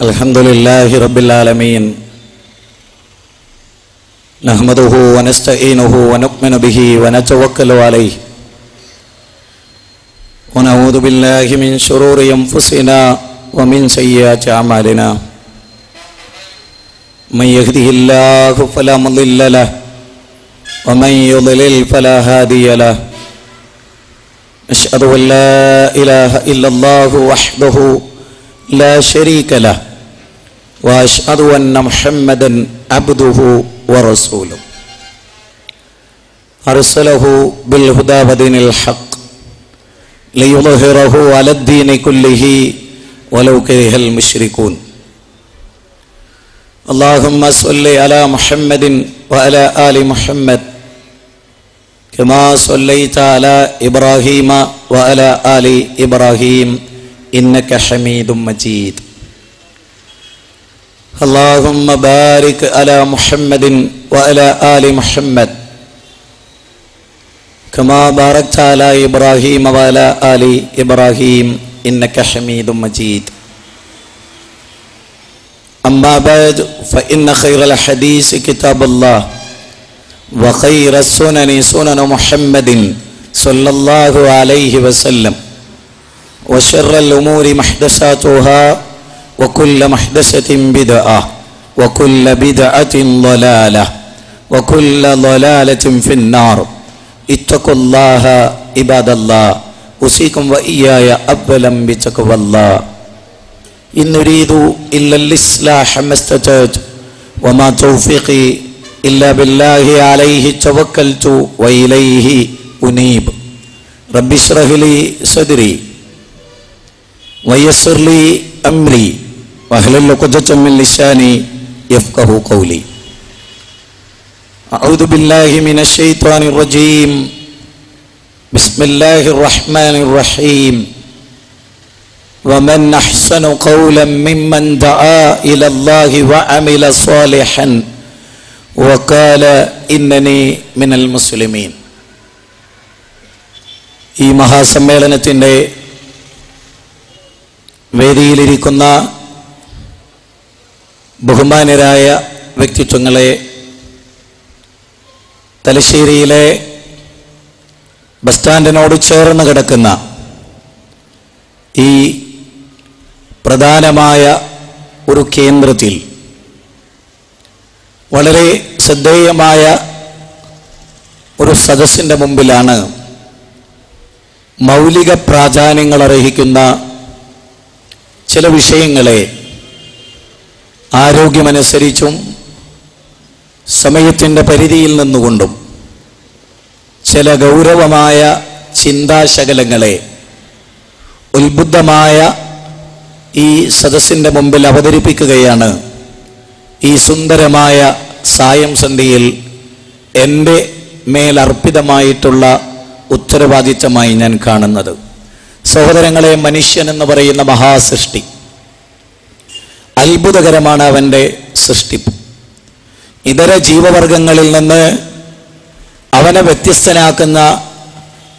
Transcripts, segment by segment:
Alhamdulillahi Rabbil Alameen. Nahmaduhu wa nasta'inuhu wa nu'minu bihi wa natawakkalu alayhi. Wa na'udhu billahi min shururi anfusina wa min sayyiati a'malina. Man yahdihillahu fala mudilla lahu wa man yudlil fala hadiya lahu. Ashhadu an la ilaha illallah wahdahu la sharika lahu wa ashhadu anna Muhammadan abduhu wa rasuluhu. Arsalahu bil huda wa dinil haqq liyudhhirahu 'ala ad-dini kullihi walau karihal musyrikun. Allahumma salli ala Muhammadin wa ala ali Muhammad kama sallaita ala Ibrahim wa ala ali Ibrahim innaka Hamidum Majid. Allahumma barik ala Muhammadin wa ala ali Muhammad kama barakta ala Ibrahim wa ala ali Ibrahim innaka Hamidum Majid. Amma ba'd, fa inna khayral hadisi kitabullah wa khayras sunani sunan Muhammadin sallallahu alayhi wa sallam wa sharral umuri muhdatsatuha wa kullu muhdatsatin bid'ah wa kullu bid'atin dhalalah wa kullu dhalalatin fin nar. Ittaqullaha ibadallah, usikum wa iyaya awwalan bi taqwallah. In uridu illa al-islah mastata'tu wa ma tawfiqi illa billahi alayhi tawakkaltu wa ilayhi unib. Rabbi shrah li sadri wa yassir li amri wahlul 'uqdatam min lisani yafqahu qawli. A'udzu billahi minasy syaithanir rajim. Bismillahir rahmanir rahim. Wa man ahsanu qawlan mimman da'a ila Allahi wa 'amila salihan wa qala innani minal muslimin. ഈ മഹാസമ്മേളനത്തിൻ്റെ വേദിയിലിരിക്കുന്ന ബഹുമാന്യരായ വ്യക്തിത്വങ്ങളെ, തലശ്ശേരിയിലെ bus സ്റ്റാൻഡിനോട് ചേർന്ന് കിടക്കുന്ന ഈ പ്രധാനമായ ഒരു കേന്ദ്രത്തിൽ വളരെ ശ്രദ്ധേയമായ ഒരു സദസ്സിൻ്റെ മുമ്പിലാണ് മൗലിക പ്രാധാന്യങ്ങൾ അർഹിക്കുന്ന ചില വിഷയങ്ങളെ ആരോഗ്യമനുസരിച്ചും സമയത്തിൻ്റെ പരിധിയിൽ നിന്നുകൊണ്ടും ചില ഗൗരവമായ ചിന്താശകലങ്ങളെ ഉത്ബുദ്ധമായ ഈ സദസ്സിൻ്റെ മുമ്പിൽ അവതരിപ്പിക്കുകയാണ് ഈ സുന്ദരമായ സായം സന്ധ്യയിൽ എൻ്റെ മേലർപ്പിതമായിട്ടുള്ള ഉത്തരവാദിത്തമായി ഞാൻ കാണുന്നത്. സഹോദരങ്ങളെ, മനുഷ്യൻ എന്ന് പറയുന്ന മഹാസൃഷ്ടി, അത്ഭുതകരമാണ് അവൻ്റെ സൃഷ്ടിപ്പ്. ഇതര ജീവവർഗങ്ങളിൽ നിന്ന് അവനെ വ്യത്യസ്തനാക്കുന്ന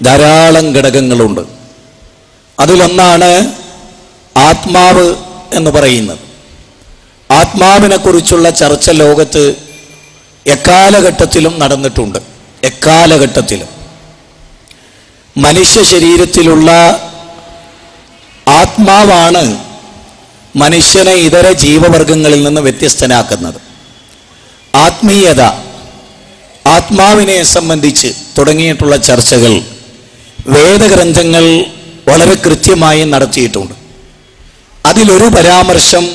ധാരാളം ഘടകങ്ങളുണ്ട്. അതിലൊന്നാണ് ആത്മാവ് എന്ന് പറയുന്നത്. ആത്മാവിനെ കുറിച്ചുള്ള ചർച്ച ലോകത്ത് എക്കാലഘട്ടത്തിലും നടന്നിട്ടുണ്ട്. എക്കാലഘട്ടത്തിലും മനുഷ്യ ശരീരത്തിലുള്ള ആത്മാവാണ് മനുഷ്യനെ ഇതര ജീവവർഗങ്ങളിൽ നിന്ന് വ്യത്യസ്തനാക്കുന്നത്. ആത്മീയത, ആത്മാവിനെ സംബന്ധിച്ച് തുടങ്ങിയിട്ടുള്ള ചർച്ചകൾ വേദഗ്രന്ഥങ്ങൾ വളരെ കൃത്യമായി നടത്തിയിട്ടുണ്ട്. അതിലൊരു പരാമർശം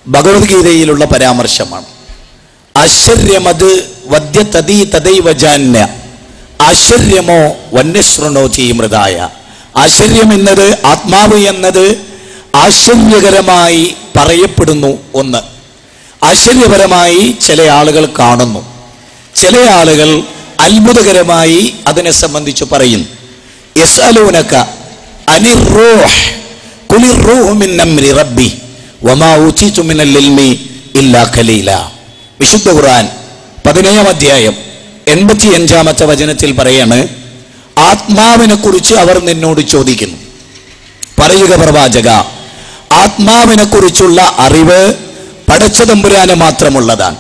ഭഗവത്ഗീതയിലുള്ള പരാമർശമാണ്. ആശ്ചര്യമത് വദ്യതദീ തദൈവ ജാന്യ ആശ്ചര്യമോ വന്യശൃണോതി മൃതായ. ആശ്ചര്യം എന്നത്, ആത്മാവ് എന്നത് ആശ്ചര്യകരമായി പറയപ്പെടുന്നു. ഒന്ന്, ആശ്ചര്യപരമായി ചില ആളുകൾ കാണുന്നു, ചില ആളുകൾ അത്ഭുതകരമായി അതിനെ സംബന്ധിച്ച് പറയുന്നു. യസ്അലൂനക അനിർ റൂഹ് ഖുലിർ റൂഹു മിൻ അംരി റബ്ബി വമാ ഊതീതു മിനൽ ഇൽമി ഇല്ലാ ഖലീല. വിശുദ്ധ ഖുർആൻ 17-ാം അധ്യായം 85-ാമത്തെ വചനത്തിൽ പറയാണ്, ആത്മാവിനെ കുറിച്ച് അവർ നിന്നോട് ചോദിക്കുന്നു. പറയുക പ്രവാചക, ആത്മാവിനെ കുറിച്ചുള്ള അറിവ് പടച്ച തമ്പുരാന് മാത്രമുള്ളതാണ്.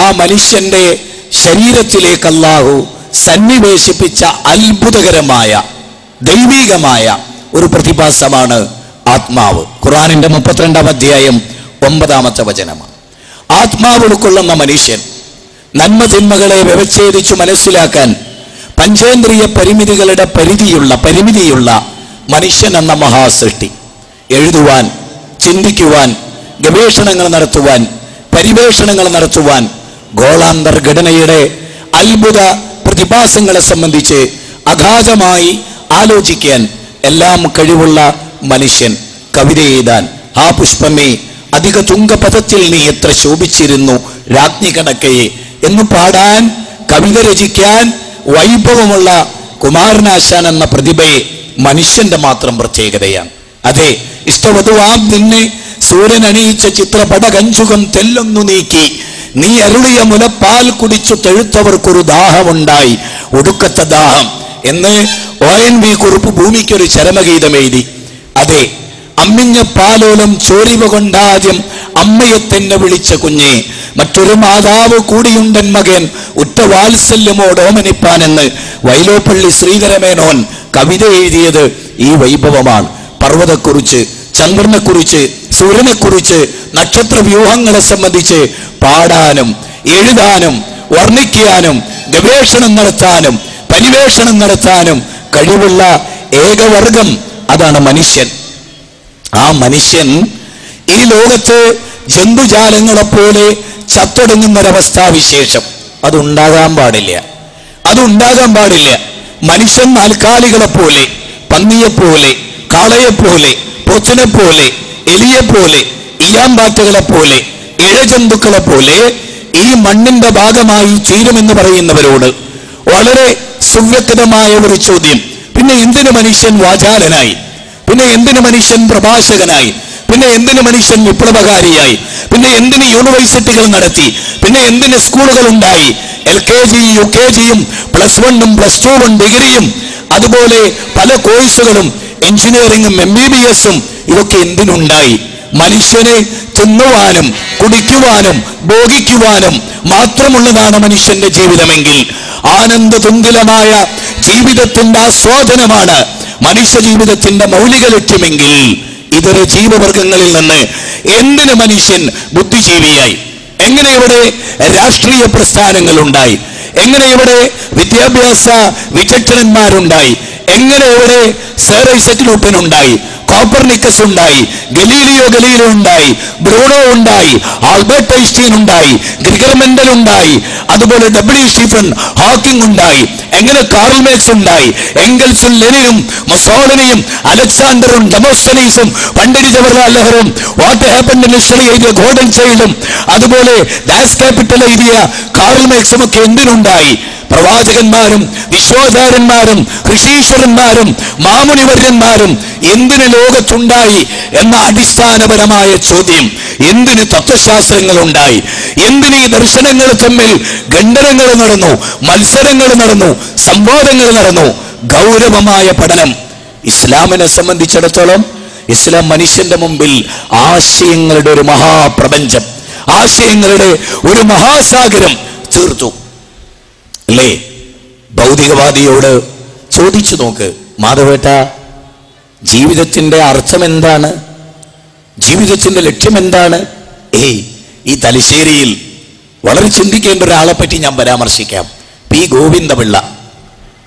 ആ മനുഷ്യന്റെ ശരീരത്തിലേക്ക് അല്ലാഹു സന്നിവേശിപ്പിച്ച അത്ഭുതകരമായ ദൈവികമായ ഒരു പ്രതിഭാസമാണ് ആത്മാവ്. ഖുർആനിന്റെ 32-ാം അധ്യായം 9-ാമത്തെ വചനമാണ്. ആത്മാവ് ഉൾക്കൊള്ളുന്ന മനുഷ്യൻ നന്മ തിന്മകളെ വ്യവച്ഛേദിച്ചു മനസ്സിലാക്കാൻ പഞ്ചേന്ദ്രിയ പരിമിതികളുടെ പരിമിതിയുള്ള മനുഷ്യൻ എന്ന മഹാസൃഷ്ടി എഴുതുവാൻ, ചിന്തിക്കുവാൻ, ഗവേഷണങ്ങൾ നടത്തുവാൻ, പരിവേഷണങ്ങൾ നടത്തുവാൻ, ഗോളാന്തർഘടനയുടെ അത്ഭുത പ്രതിഭാസങ്ങളെ സംബന്ധിച്ച് അഗാധമായി ആലോചിക്കാൻ എല്ലാം കഴിവുള്ള മനുഷ്യൻ കവിത എഴുതാൻ, ആ പുഷ്പമേ അധിക തുങ്കപഥത്തിൽ നീ എത്ര ശോഭിച്ചിരുന്നു രാജ്ഞി കണക്കയെ എന്ന് പാടാൻ, കവിത രചിക്കാൻ വൈഭവമുള്ള കുമാരനാശാൻ എന്ന പ്രതിഭയെ മനുഷ്യന്റെ മാത്രം പ്രത്യേകതയാണ്. അതെ, ഇഷ്ടവധുവാം നിന്നെ സൂര്യൻ അണിയിച്ച ചിത്രപട കഞ്ചുകം തെല്ലൊന്നു നീക്കി നീ അരുളിയ മുലപ്പാൽ കുടിച്ചു തെഴുത്തവർക്കൊരു ദാഹമുണ്ടായി, ഒടുക്കത്തെ ദാഹം എന്ന് ONV കുറുപ്പ് ഭൂമിക്കൊരു ചരമഗീതം എഴുതി. അതെ, അമ്മിഞ്ഞ പാലോലം ചോരിവ കൊണ്ടാദ്യം അമ്മയെ തന്നെ വിളിച്ച കുഞ്ഞെ, മറ്റൊരു മാതാവ് കൂടിയുണ്ടൻ മകൻ ഉറ്റ വാത്സല്യമോടോമനിപ്പാനെന്ന് വൈലോപ്പള്ളി ശ്രീധരമേനോൻ കവിത എഴുതിയത് ഈ വൈഭവമാണ്. പർവ്വതക്കുറിച്ച്, ചന്ദ്രനെക്കുറിച്ച്, സൂര്യനെക്കുറിച്ച്, നക്ഷത്ര വ്യൂഹങ്ങളെ സംബന്ധിച്ച് പാടാനും എഴുതാനും വർണ്ണിക്കാനും ഗവേഷണം നടത്താനും പരിവേഷണം നടത്താനും കഴിവുള്ള ഏകവർഗം അതാണ് മനുഷ്യൻ. ആ മനുഷ്യൻ ഈ ലോകത്ത് ജന്തുജാലങ്ങളെപ്പോലെ ചത്തൊടുങ്ങുന്നൊരവസ്ഥാവിശേഷം അതുണ്ടാകാൻ പാടില്ല. മനുഷ്യൻ നാൽക്കാലികളെപ്പോലെ, പന്നിയെപ്പോലെ, കാളയെപ്പോലെ, പോത്തിനെപ്പോലെ, എലിയെപ്പോലെ, ഈയാമ്പാറ്റകളെപ്പോലെ, ഇഴജന്തുക്കളെപ്പോലെ ഈ മണ്ണിന്റെ ഭാഗമായി തീരുമെന്ന് പറയുന്നവരോട് വളരെ സുവ്യക്തമായ ഒരു ചോദ്യം. പിന്നെ എന്തിന് മനുഷ്യൻ വാചാലനായി? പിന്നെ എന്തിന് മനുഷ്യൻ പ്രഭാഷകനായി? പിന്നെ എന്തിന് മനുഷ്യൻ വിപ്ലവകാരിയായി? പിന്നെ എന്തിന് യൂണിവേഴ്സിറ്റികൾ നടത്തി? പിന്നെ എന്തിന് സ്കൂളുകൾ ഉണ്ടായി? LKG UKGയും +1ഉം +2ഉം ഡിഗ്രിയും അതുപോലെ പല കോഴ്സുകളും, എഞ്ചിനീയറിംഗും MBBSഉം ഇതൊക്കെ എന്തിനുണ്ടായി? മനുഷ്യനെ തിന്നുവാനും കുടിക്കുവാനും ഭോഗിക്കുവാനും മാത്രമുള്ളതാണ് മനുഷ്യന്റെ ജീവിതമെങ്കിൽ, ആനന്ദതുന്തിലമായ ജീവിതത്തിന്റെ ആസ്വാദനമാണ് മനുഷ്യ ജീവിതത്തിന്റെ മൗലിക ലക്ഷ്യമെങ്കിൽ, ഇതര ജീവവർഗങ്ങളിൽ നിന്ന് എന്തിന് മനുഷ്യൻ ബുദ്ധിജീവിയായി? എങ്ങനെ ഇവിടെ രാഷ്ട്രീയ പ്രസ്ഥാനങ്ങൾ ഉണ്ടായി? എങ്ങനെ ഇവിടെ വിദ്യാഭ്യാസ വിചക്ഷണന്മാരുണ്ടായി? എങ്ങനെ ഇവിടെ സർ ഐസക് ന്യൂട്ടൻ ഉണ്ടായി? കോപ്പർനിക്കസ് ഉണ്ടായി, ഗലീലിയോ ഉണ്ടായി, ബ്രൂണോ ഉണ്ടായി, ആൽബർട്ട് ഐൻസ്റ്റീൻ ഉണ്ടായി, ഗ്രിഗർ മെൻഡൽ ഉണ്ടായി, അതുപോലെ W. സ്റ്റീഫൻ ഹോക്കിംഗ് ഉണ്ടായി, എങ്ങനെ കാർൽ മാർക്സ് ഉണ്ടായി, എംഗൽസും ലെനിനും മൊസോളിനിയും അലക്സാണ്ടറും ഡെമോസ്റ്റനീസും പണ്ഡിറ്റ് ജവഹർലാൽ നെഹ്റുവും വാട്ട് ഹാപ്പൻഡ് ഇൻ ഹിസ്റ്ററി എഴുതിയ ഗോർഡൻ ചൈൽഡും അതുപോലെ ഡാസ് ക്യാപിറ്റൽ എഴുതിയ കാർൽ മാർക്സും ഒക്കെ എന്തിനുണ്ടായി? പ്രവാചകന്മാരും വിശ്വാചാരന്മാരും ഋഷീശ്വരന്മാരും മാമുനിവര്യന്മാരും എന്തിന് ലോകത്തുണ്ടായി എന്ന അടിസ്ഥാനപരമായ ചോദ്യം. എന്തിന് തത്വശാസ്ത്രങ്ങൾ ഉണ്ടായി? എന്തിന് ഈ ദർശനങ്ങൾ തമ്മിൽ ഖണ്ഡനങ്ങൾ നടന്നു, മത്സരങ്ങൾ നടന്നു, സംവാദങ്ങൾ നടന്നു? ഗൗരവമായ പഠനം. ഇസ്ലാമിനെ സംബന്ധിച്ചിടത്തോളം ഇസ്ലാം മനുഷ്യന്റെ മുമ്പിൽ ആശയങ്ങളുടെ ഒരു മഹാപ്രപഞ്ചം, ആശയങ്ങളുടെ ഒരു മഹാസാഗരം തീർത്തു. അല്ലേ? ഭൗതികവാദിയോട് ചോദിച്ചു നോക്ക്, മാധവേട്ട, ജീവിതത്തിന്റെ അർത്ഥം എന്താണ്? ജീവിതത്തിന്റെ ലക്ഷ്യം എന്താണ്? ഈ തലശ്ശേരിയിൽ വളരെ ചിന്തിക്കേണ്ട ഒരാളെ പറ്റി ഞാൻ പരാമർശിക്കാം. P. ഗോവിന്ദപിള്ള,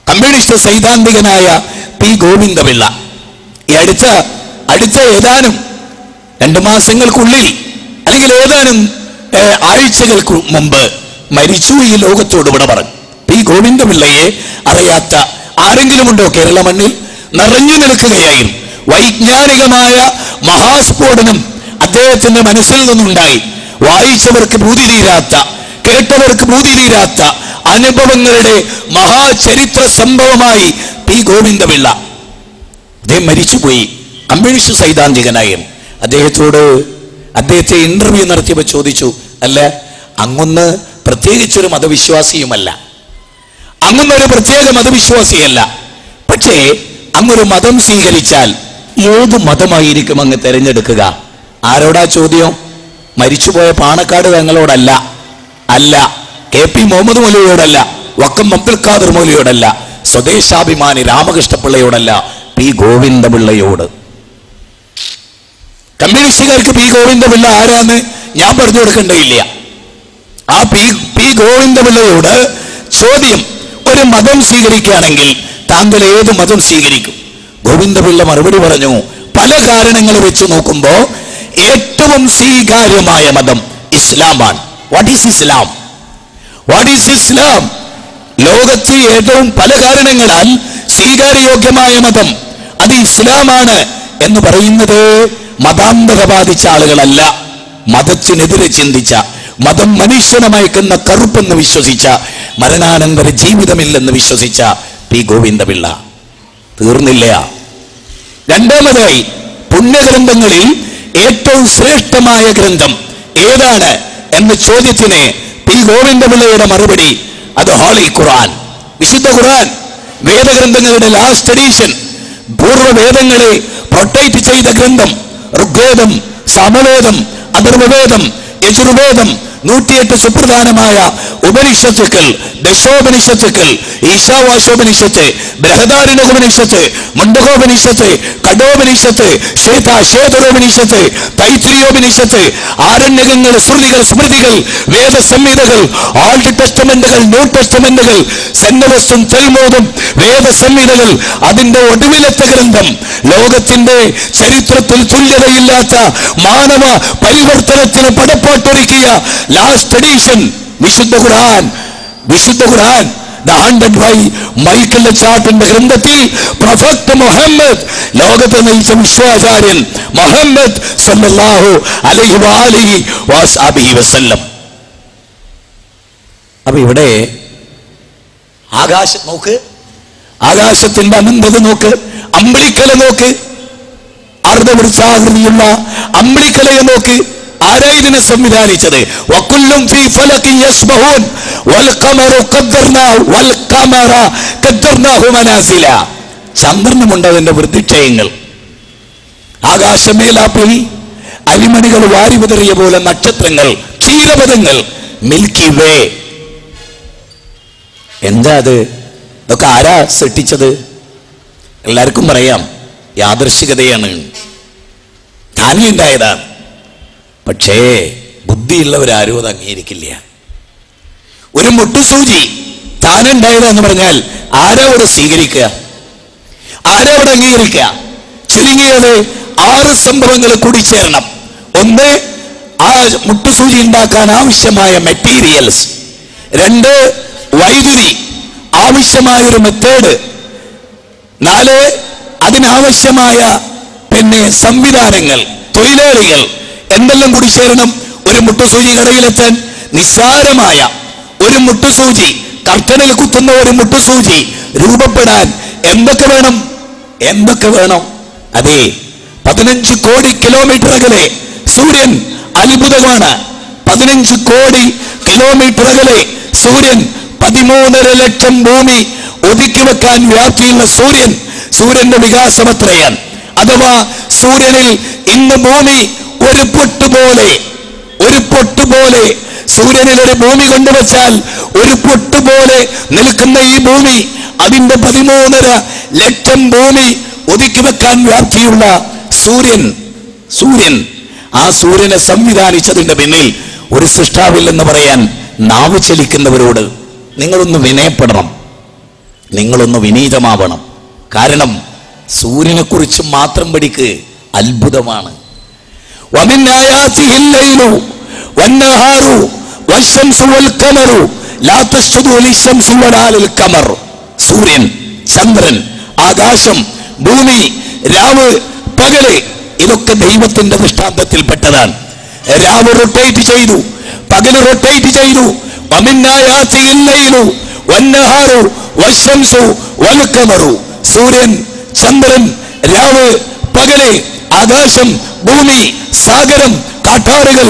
കമ്മ്യൂണിസ്റ്റ് സൈദ്ധാന്തികനായ P. ഗോവിന്ദപിള്ള. ഈ അടുത്ത ഏതാനും 2 മാസങ്ങൾക്കുള്ളിൽ അല്ലെങ്കിൽ ഏതാനും ആഴ്ചകൾക്ക് മുമ്പ് മരിച്ചു. ഈ ലോകത്തോട് വിട പറഞ്ഞു. P. ഗോവിന്ദപിള്ളയെ അറിയാത്ത ആരെങ്കിലും ഉണ്ടോ കേരള മണ്ണിൽ? നിറഞ്ഞു നിൽക്കുകയായിരുന്നു. വൈജ്ഞാനികമായ മഹാസ്ഫോടനം അദ്ദേഹത്തിന്റെ മനസ്സിൽ നിന്നുണ്ടായി. വായിച്ചവർക്ക് ഭൂതി തീരാത്ത, കേട്ടവർക്ക് ഭൂതി തീരാത്ത അനുഭവങ്ങളുടെ മഹാചരിത്ര സംഭവമായി P. ഗോവിന്ദപിള്ള. അദ്ദേഹം മരിച്ചുപോയി. കമ്മ്യൂണിസ്റ്റ് സൈദ്ധാന്തികനായിരുന്നു. അദ്ദേഹത്തെ ഇന്റർവ്യൂ നടത്തിയപ്പോൾ ചോദിച്ചു, അല്ല, അങ്ങൊന്ന് പ്രത്യേകിച്ചൊരു മതവിശ്വാസിയുമല്ല, അങ്ങൊന്നൊരു പ്രത്യേക മതവിശ്വാസിയല്ല, പക്ഷേ അങ്ങൊരു മതം സ്വീകരിച്ചാൽ ഏത് മതമായിരിക്കും അങ്ങ് തിരഞ്ഞെടുക്കുക? ആരോടാ ചോദ്യം? മരിച്ചുപോയ പാണക്കാട് തങ്ങളോടല്ല, അല്ല KP Muhammad മൗലവിയോടല്ല, Vakkom Abdul Khader മൗലവിയോടല്ല, Swadeshabhimani രാമകൃഷ്ണപിള്ളയോടല്ല, P ഗോവിന്ദപിള്ളയോട്. കമ്മ്യൂണിസ്റ്റുകാർക്ക് P Govinda Pillai ആരാന്ന് ഞാൻ പറഞ്ഞു കൊടുക്കേണ്ടതില്ല. ആ P ഗോവിന്ദപിള്ളയോട് ചോദ്യം, ഒരു മതം സ്വീകരിക്കുകയാണെങ്കിൽ താങ്കൾ ഏത് മതം സ്വീകരിക്കും? ഗോവിന്ദപിള്ള മറുപടി പറഞ്ഞു, പല കാരണങ്ങൾ വെച്ച് നോക്കുമ്പോ ഏറ്റവും സ്വീകാര്യമായ മതം ഇസ്ലാമാണ്. What is Islam? What is Islam? ലോകത്ത് ഏറ്റവും പല കാരണങ്ങളാൽ സ്വീകാര്യയോഗ്യമായ മതം അത് ഇസ്ലാമാണ് എന്ന് പറയുന്നത് മതാന്തത ബാധിച്ച ആളുകളല്ല, മതത്തിനെതിരെ ചിന്തിച്ച, മതം മനുഷ്യനെ മയക്കുന്ന കറുപ്പെന്ന് വിശ്വസിച്ച, മരണാനന്തര ജീവിതമില്ലെന്ന് വിശ്വസിച്ച P ഗോവിന്ദപിള്ള. തീർന്നില്ല. രണ്ടാമതായി, പുണ്യഗ്രന്ഥങ്ങളിൽ ഏറ്റവും ശ്രേഷ്ഠമായ ഗ്രന്ഥം ഏതാണ് എന്ന ചോദ്യത്തിന് P ഗോവിന്ദപിള്ളയുടെ മറുപടി അത് ഹോളി ഖുർആൻ, വിശുദ്ധ ഖുർആൻ. വേദഗ്രന്ഥങ്ങളുടെ ലാസ്റ്റ് എഡിഷൻ, പൂർവ്വവേദങ്ങളെ പ്രൊട്ടക്ട് ചെയ്ത ഗ്രന്ഥം. ഋഗ്വേദം, സാമവേദം, അഥർവവേദം, യജുർവേദം, 108 സുപ്രധാനമായ ഉപനിഷത്തുക്കൾ, ദശോപനിഷത്തുക്കൾ, ഈശാവാശോപനിഷത്ത്, ബൃഹദാരണ്യകോപനിഷത്ത്, മുണ്ടകോപനിഷത്ത്, കഠോപനിഷത്ത്, ശ്വേതരോപനിഷത്ത്, തൈത്രിയോപനിഷത്ത്, ആരണ്യകങ്ങൾ, ശ്രുതികൾ, സ്മൃതികൾ, വേദസംഹിതകൾ, ഓൾഡ് ടെസ്റ്റമെന്റുകൾ, ന്യൂ ടെസ്റ്റമെന്റുകൾ, സെന്നവസ്തും തെൽമൂദും, വേദസംഹിതകൾ, അതിന്റെ ഒടുവിലത്തെ ഗ്രന്ഥം, ലോകത്തിന്റെ ചരിത്രത്തിൽ തുല്യതയില്ലാത്ത മാനവ പരിവർത്തനത്തിന് പടപ്പാട്ടൊരുക്കിയ ലാസ്റ്റ് എഡിഷൻ വിശുദ്ധ ഖുർആൻ. വിശുദ്ധ ഖുർആൻ ദ 100 ബൈ മൈക്കൽ ചാട്ടിന്റെ ഗ്രന്ഥത്തിൽ പ്രൊഫറ്റ് മുഹമ്മദ്, ലോകത്തെ നയിച്ച വിശ്വാചാര്യൻ മുഹമ്മദ് സല്ലല്ലാഹു അലൈഹി വആലിഹി വസല്ലം. അപ്പൊ ഇവിടെ ആകാശം നോക്ക്, ആകാശത്തിന്റെ അനന്തത നോക്ക്, അമ്പിളിക്കല നോക്ക്, അർദ്ധവൃത്താകൃതിയുള്ള അമ്പിളിക്കലയെ നോക്ക്. ആരാ ഇതിനെ സംവിധാനിച്ചത്? വകുല്ലും ഫീ ഫലകിൻ യസ്ബഹൂൻ വൽ ഖമറു ഖദ്ദർനാഹു മനാസില. ചന്ദ്രനുമുണ്ട് അതിന്റെ വൃത്തിക്ഷയങ്ങൾ. ആകാശമേലാപ്പിൽ അരിമണികൾ വാരി വിതറിയ പോലെ നക്ഷത്രങ്ങൾ, ക്ഷീരപഥങ്ങൾ, മിൽക്കി വേ. എന്താ അത്? ഇതൊക്കെ ആരാ സൃഷ്ടിച്ചത്? എല്ലാവർക്കും പറയാം, യാദൃശ്ചികതയാണ്, താനേ ഉണ്ടായതാണ്. പക്ഷേ ബുദ്ധിയുള്ളവരാരും അത് അംഗീകരിക്കില്ല. ഒരു മുട്ടുസൂചി താനുണ്ടായതെന്ന് പറഞ്ഞാൽ ആരോട് സ്വീകരിക്കുക? ആരോട് അംഗീകരിക്കുക? ചുരുങ്ങിയത് 6 സംഭവങ്ങൾ കൂടി ചേരണം. ഒന്ന്, ആ മുട്ടുസൂചി ഉണ്ടാക്കാൻ ആവശ്യമായ മെറ്റീരിയൽസ്. 2, വൈദ്യുതി, ആവശ്യമായൊരു മെത്തേഡ്. 4, അതിനാവശ്യമായ സംവിധാനങ്ങൾ, തൊഴിലാളികൾ. എന്തെല്ലാം കൂടി ചേരണം ഒരു മുട്ടുസൂചി കടയിലെത്താൻ? നിസ്സാരമായ ഒരു മുട്ടുസൂചി, കർട്ടനിൽ കുത്തുന്ന ഒരു മുട്ടുസൂചി രൂപപ്പെടാൻ എന്തൊക്കെ വേണം? എന്തൊക്കെ വേണം? അതെ, 15 കോടി കിലോമീറ്റർ അകലെ സൂര്യൻ അത്ഭുതമാണ്. 15 കോടി കിലോമീറ്റർ അകലെ സൂര്യൻ, 13.5 ലക്ഷം ഭൂമി ഒതുക്കി വെക്കാൻ വ്യാപ്തിയുള്ള സൂര്യൻ, സൂര്യന്റെ വികാസം എത്രയാണ്? അഥവാ സൂര്യനിൽ ഇന്ന് ഭൂമി ഒരു പൊട്ടുപോലെ സൂര്യനിൽ ഒരു ഭൂമി കൊണ്ടുവച്ചാൽ ഒരു പൊട്ടുപോലെ നിൽക്കുന്ന ഈ ഭൂമി, അതിന്റെ 13.5 ലക്ഷം ഭൂമി ഒതുക്കി വെക്കാൻ വ്യാപ്തിയുള്ള സൂര്യൻ. ആ സൂര്യനെ സംവിധാനിച്ചതിന്റെ പിന്നിൽ ഒരു സൃഷ്ടാവില്ലെന്ന് പറയാൻ നാവ് ചലിക്കുന്നവരോട് നിങ്ങളൊന്ന് വിനയപ്പെടണം, നിങ്ങളൊന്ന് വിനീതമാവണം. കാരണം സൂര്യനെ കുറിച്ച് മാത്രം പഠിക്ക്, അത്ഭുതമാണ്. ومن آياته الليل والنهار والشمس والقمر لا تسجدوا للشمس ولا للقمر. സൂര്യൻ, ചന്ദ്രൻ, ആകാശം, ഭൂമി, രാവ്, പകല്, ഇതൊക്കെ ദൈവത്തിന്റെ ദൃഷ്ടാന്തത്തിൽപ്പെട്ടതാണ്. രാവ് റൊട്ടേറ്റ് ചെയ്തു, പകല് റൊട്ടേറ്റ് ചെയ്തു. ومن آياته الليل والنهار والشمس والقمر. സൂര്യൻ, ചന്ദ്രൻ, രാവ്, പകല്, ആകാശം, ഭൂമി, സാഗരം, കാട്ടാറുകൾ,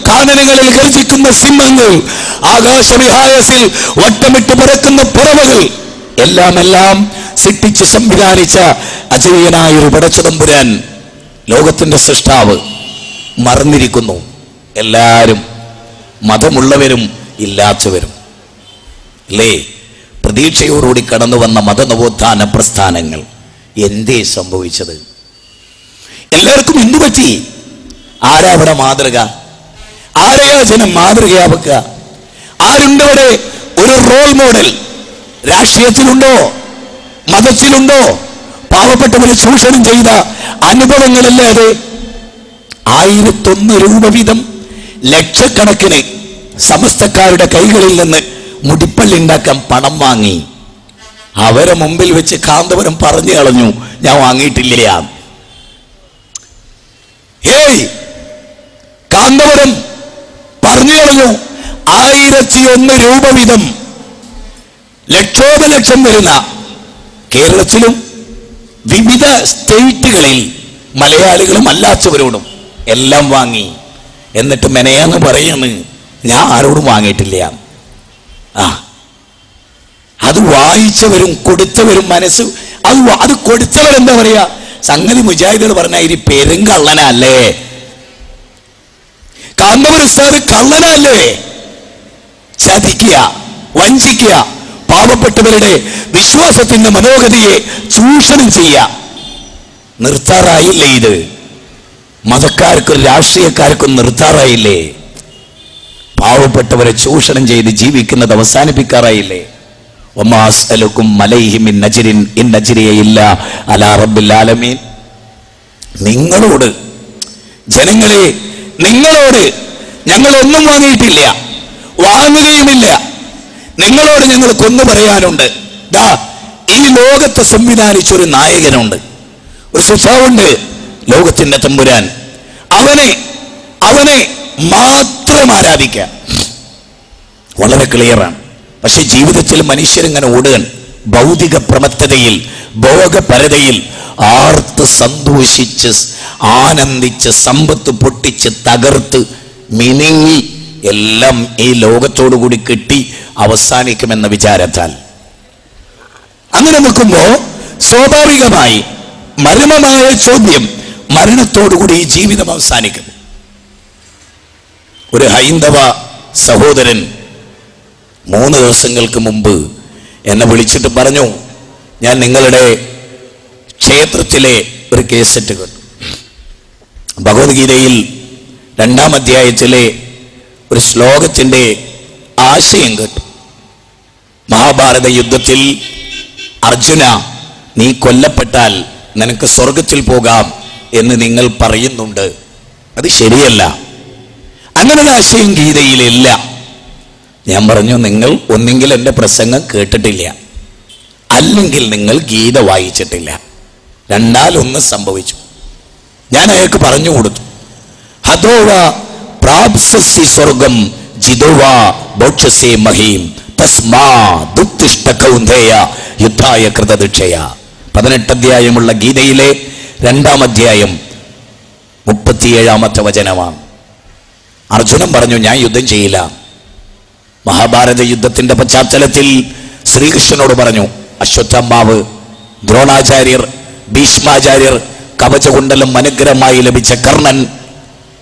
കാനനങ്ങളിൽ ഗർജിക്കുന്ന സിംഹങ്ങൾ, ആകാശവിഹായസിൽ വട്ടമിട്ട് പറക്കുന്ന പറവകൾ, എല്ലാം സൃഷ്ടിച്ച് സംവിധാനിച്ച അജയ്യനായ ഒരു പടച്ചതമ്പുരാൻ, ലോകത്തിന്റെ സൃഷ്ടാവ് മറന്നിരിക്കുന്നു. എല്ലാവരും, മതമുള്ളവരും ഇല്ലാത്തവരും അല്ലേ? പ്രതീക്ഷയോടുകൂടി കടന്നു വന്ന മതനവോത്ഥാന പ്രസ്ഥാനങ്ങൾ എന്തേ സംഭവിച്ചത്? എല്ലാവർക്കും എന്തു പറ്റി? ആരാ അവിടെ മാതൃക? ആരെയാ ജനം മാതൃകയാവുക? ആരുണ്ട് ഇവിടെ ഒരു റോൾ മോഡൽ? രാഷ്ട്രീയത്തിലുണ്ടോ? മതത്തിലുണ്ടോ? പാവപ്പെട്ടവരെ ചൂഷണം ചെയ്ത അനുഭവങ്ങളല്ലേ അത്? 1001 രൂപ വീതം ലക്ഷക്കണക്കിന് സമസ്തക്കാരുടെ കൈകളിൽ നിന്ന് മുടിപ്പള്ളി ഉണ്ടാക്കാൻ പണം വാങ്ങി. അവരെ മുമ്പിൽ വെച്ച് കാന്തപുരം പറഞ്ഞു കളഞ്ഞു, ഞാൻ വാങ്ങിയിട്ടില്ല. കാന്തപുരം പറഞ്ഞു കളഞ്ഞു 1001 രൂപ വീതം ലക്ഷോപലക്ഷം വരുന്ന കേരളത്തിലും വിവിധ സ്റ്റേറ്റുകളിൽ മലയാളികളും അല്ലാത്തവരോടും എല്ലാം വാങ്ങി. എന്നിട്ട് മെനയാന്ന് പറയുന്നു, ഞാൻ ആരോടും വാങ്ങിയിട്ടില്ല. അത് വായിച്ചവരും കൊടുത്തവരും മനസ്സ് അത് കൊടുത്തവരെന്താ പറയാ? സംഗതി മുജാഹിദുകൾ പറഞ്ഞ ഇത് പെരുങ്കള്ളനല്ലേ? കാന്തപുരം ഉസ്താദ് കള്ളനല്ലേ? ചതിക്കുക, വഞ്ചിക്കുക, പാവപ്പെട്ടവരുടെ വിശ്വാസത്തിന്റെ മനോഗതിയെ ചൂഷണം ചെയ്യുക. നിർത്താറായില്ലേ ഇത്? മതക്കാർക്കും രാഷ്ട്രീയക്കാർക്കും നിർത്താറായില്ലേ? പാവപ്പെട്ടവരെ ചൂഷണം ചെയ്ത് ജീവിക്കുന്നത് അവസാനിപ്പിക്കാറായില്ലേ? നിങ്ങളോട് ജനങ്ങളെ, നിങ്ങളോട് ഞങ്ങളൊന്നും വാങ്ങിയിട്ടില്ല, വാങ്ങുകയുമില്ല. നിങ്ങളോട് ഞങ്ങൾക്കൊന്നു പറയാനുണ്ട്. ഈ ലോകത്തെ സംവിധാനിച്ചൊരു നായകനുണ്ട്, ഒരു സുഖാവുണ്ട്, ലോകത്തിന്റെ തമ്പുരാൻ. അവനെ മാത്രം ആരാധിക്കുക. വളരെ ക്ലിയറാണ്. പക്ഷെ ജീവിതത്തിൽ മനുഷ്യരിങ്ങനെ ഓടുകയാണ് ഭൗതിക പ്രമത്തതയിൽ, ഭോഗപരതയിൽ, ആർത്ത് സന്തോഷിച്ച് ആനന്ദിച്ച് സമ്പത്ത് പൊട്ടിച്ച് തകർത്ത് മിനുങ്ങി എല്ലാം ഈ ലോകത്തോടുകൂടി കിട്ടി അവസാനിക്കുമെന്ന വിചാരത്താൽ അങ്ങനെ നിൽക്കുമ്പോ സ്വാഭാവികമായി മർമ്മമായ ചോദ്യം, മരണത്തോടുകൂടി ഈ ജീവിതം അവസാനിക്കും. ഒരു ഹൈന്ദവ സഹോദരൻ 3 ദിവസങ്ങൾക്ക് മുമ്പ് എന്നെ വിളിച്ചിട്ട് പറഞ്ഞു, ഞാൻ നിങ്ങളുടെ ക്ഷേത്രത്തിലെ ഒരു കേസറ്റ് കേട്ടു. ഭഗവത്ഗീതയിൽ 2-ാം അധ്യായത്തിലെ ഒരു ശ്ലോകത്തിന്റെ ആശയം കേട്ടു. മഹാഭാരത യുദ്ധത്തിൽ അർജുന, നീ കൊല്ലപ്പെട്ടാൽ നിനക്ക് സ്വർഗത്തിൽ പോകാം എന്ന് നിങ്ങൾ പറയുന്നുണ്ട്. അത് ശരിയല്ല. അങ്ങനൊരു ആശയം ഗീതയിലില്ല. ഞാൻ പറഞ്ഞു, നിങ്ങൾ ഒന്നെങ്കിൽ എൻ്റെ പ്രസംഗം കേട്ടിട്ടില്ല, അല്ലെങ്കിൽ നിങ്ങൾ ഗീത വായിച്ചിട്ടില്ല. രണ്ടാലൊന്ന് സംഭവിച്ചു. ഞാൻ അയാൾക്ക് പറഞ്ഞു കൊടുത്തു, ഹതോവ പ്രാപ്സ്യസി സ്വർഗം ജിതോവാ ഭോക്ഷ്യസേ മഹീം തസ്മാ ദുത്തിഷ്ഠ കൗന്ദേയ യുദ്ധായ കൃതദീക്ഷയ. 18 അധ്യായമുള്ള ഗീതയിലെ 2-ാം അധ്യായം 37-ാമത്തെ വചനമാണ്. അർജുനൻ പറഞ്ഞു, ഞാൻ യുദ്ധം ചെയ്യില്ല. മഹാഭാരത യുദ്ധത്തിന്റെ പശ്ചാത്തലത്തിൽ ശ്രീകൃഷ്ണനോട് പറഞ്ഞു, അശ്വത്ഥമാവ്, ദ്രോണാചാര്യർ, ഭീഷ്മാചാര്യർ, കവചകുണ്ടലം അനുഗ്രഹമായി ലഭിച്ച കർണൻ,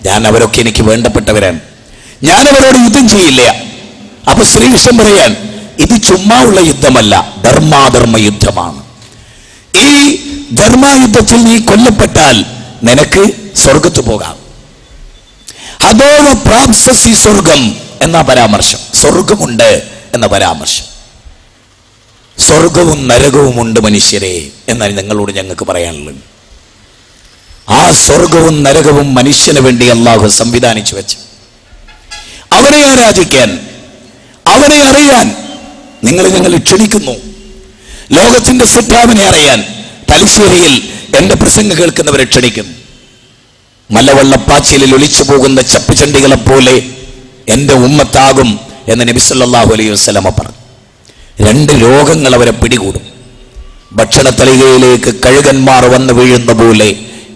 ഞാൻ അവരൊക്കെ എനിക്ക് വേണ്ടപ്പെട്ടവരാണ്, ഞാൻ അവരോട് യുദ്ധം ചെയ്യില്ല. അപ്പൊ ശ്രീകൃഷ്ണൻ പറയാൻ, ഇത് ചുമ്മാ ഉള്ള യുദ്ധമല്ല, ധർമാധർമ്മ യുദ്ധമാണ്. ഈ ധർമായുദ്ധത്തിൽ നീ കൊല്ലപ്പെട്ടാൽ നിനക്ക് സ്വർഗത്ത് പോകാം. ഹതോവ പ്രാപ്സ്യസി സ്വർഗം എന്ന പരാമർശം, സ്വർഗമുണ്ട് എന്ന പരാമർശം. സ്വർഗവും നരകവും ഉണ്ട് മനുഷ്യരെ എന്നാണ് നിങ്ങളോട് ഞങ്ങൾക്ക് പറയാനുള്ളത്. ആ സ്വർഗവും നരകവും മനുഷ്യന് വേണ്ടി അല്ലാഹു സംവിധാനിച്ചു വെച്ചു. അവനെ ആരാധിക്കാൻ, അവനെ അറിയാൻ ഞങ്ങൾ ക്ഷണിക്കുന്നു. ലോകത്തിന്റെ സൃഷ്ടാവിനെ അറിയാൻ തലശ്ശേരിയിൽ എന്റെ പ്രസംഗം കേൾക്കുന്നവരെ ക്ഷണിക്കുന്നു. മലവെള്ളപ്പാച്ചിലിൽ ഒലിച്ചു പോകുന്ന ചപ്പുചണ്ടികളെ പോലെ എന്റെ ഉമ്മത്താകും എന്ന് നബി സല്ലല്ലാഹു അലൈഹി വസല്ലമ പറഞ്ഞു. 2 രോഗങ്ങൾ അവരെ പിടികൂടും. ഭക്ഷണത്തലികയിലേക്ക് കഴുകന്മാർ വന്ന് വീഴുന്ന പോലെ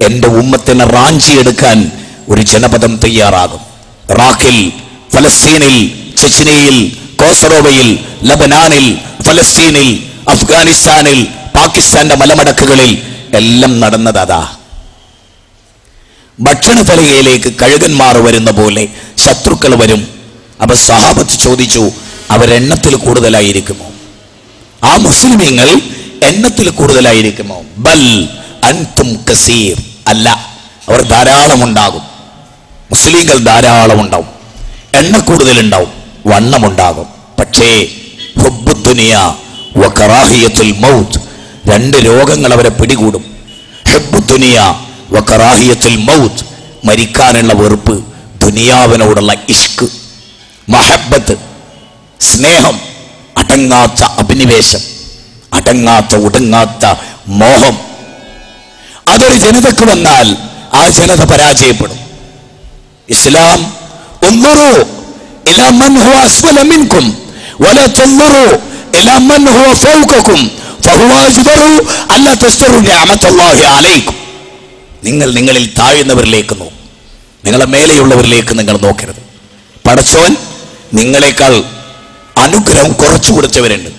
എന്റെ ഉമ്മത്തിനെ റാഞ്ചിയെടുക്കാൻ ഒരു ജനപദം തയ്യാറാകും. ഇറാഖിൽ, ഫലസ്തീനിൽ, ചെച്നിയയിൽ, കോസറോവയിൽ, ലബനാനിൽ, ഫലസ്തീനിൽ, അഫ്ഗാനിസ്ഥാനിൽ, പാകിസ്ഥാന്റെ മലമടക്കുകളിൽ എല്ലാം നടന്നത് അതാ. ഭക്ഷണ തലികയിലേക്ക് കഴുകന്മാർ വരുന്ന പോലെ ശത്രുക്കൾ വരും. അപ്പൊ സഹാബത്ത് ചോദിച്ചു, അവരെണ്ണത്തിൽ കൂടുതലായിരിക്കുമോ? ആ മുസ്ലിമീങ്ങൾ എണ്ണത്തിൽ കൂടുതലായിരിക്കുമോ? ബൽ അൻതും കസീർ, അല്ല, അവർ ധാരാളം ഉണ്ടാകും. മുസ്ലിങ്ങൾ ധാരാളം ഉണ്ടാവും, എണ്ണ കൂടുതലുണ്ടാവും, വണ്ണമുണ്ടാകും. പക്ഷേ ഹുബ്ബുദ്ദുനിയ വ കറാഹിയത്തുൽ മൗത്ത്, രണ്ട് രോഗങ്ങൾ അവരെ പിടികൂടും. ഹുബ്ബുദ്ദുനിയ വ കറാഹിയത്തുൽ മൗത്ത്, മരിക്കാനുള്ള വെറുപ്പ്, ദുനിയാവിനോടുള്ള ഇഷ്ക്, മഹബ്ബത്ത്, സ്നേഹം, അടങ്ങാത്ത അഭിനിവേശം, അടങ്ങാത്ത ഒടുങ്ങാത്ത മോഹം. അതൊരു ജനതക്ക് വന്നാൽ ആ ജനത പരാജയപ്പെടും. ഇസ്ലാം ഉൻദുറൂ ഇലാ മൻ ഹുവ അസ്ഫല മിൻകും വലാ തുൻദുറൂ ഇലാ മൻ ഹുവ ഫൗകകും ഫഹുവ അജ്ദറു അല്ലാ തസ്തറു നിഅമത്തല്ലാഹി അലൈക്കും. നിങ്ങൾ നിങ്ങളിൽ താഴ്ന്നവരിലേക്ക് നോക്കും, നിങ്ങളെ മേലെയുള്ളവരിലേക്ക് നിങ്ങൾ നോക്കരുത്. പടച്ചോൻ നിങ്ങളെക്കാൾ അനുഗ്രഹം കുറച്ചു കൊടുത്തവരുണ്ട്,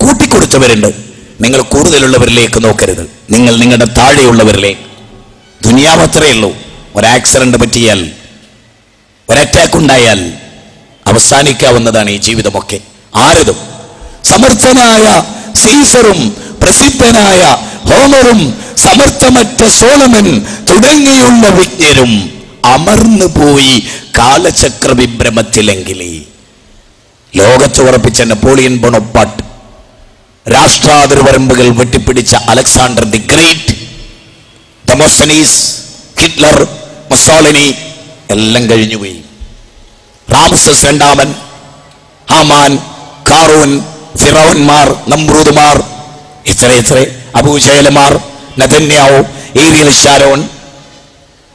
കൂട്ടിക്കൊടുത്തവരുണ്ട്. നിങ്ങൾ കൂടുതലുള്ളവരിലേക്ക് നോക്കരുത്, നിങ്ങൾ നിങ്ങളുടെ താഴെയുള്ളവരിലേക്ക്. ദുനിയാവ് അത്രയേ ഉള്ളൂ. ഒരു ആക്സിഡന്റ് പറ്റിയാൽ, ഒരു അറ്റാക്ക് ഉണ്ടായാൽ അവസാനിക്കാവുന്നതാണ് ഈ ജീവിതമൊക്കെ. ആരതും സമർത്ഥനായ സീസറും പ്രസിദ്ധനായ ഹോമറും സമർത്ഥമറ്റ സോളമൻ തുടങ്ങിയുള്ള വിജ്ഞരും അമർന്നു പോയി കാലചക്ര വിഭ്രമത്തിലെങ്കിലേ. ലോകത്ത് ഉറപ്പിച്ച നെപ്പോളിയൻ ബൊണപ്പാർട്ട്, രാഷ്ട്രാതിർവരമ്പുകൾ വെട്ടിപ്പിടിച്ച Alexander the Great, Demosthenes, Hitler, Mussolini എല്ലാം കഴിഞ്ഞുപോയി. റാംസസ് രണ്ടാമൻ, ഹാമാൻ, കാറൂൻ, ഫിറൗൻമാർ, നമ്രൂദ്മാർ, എത്ര അബൂജഹൽമാർ, Netanyahu, Ariel Sharon,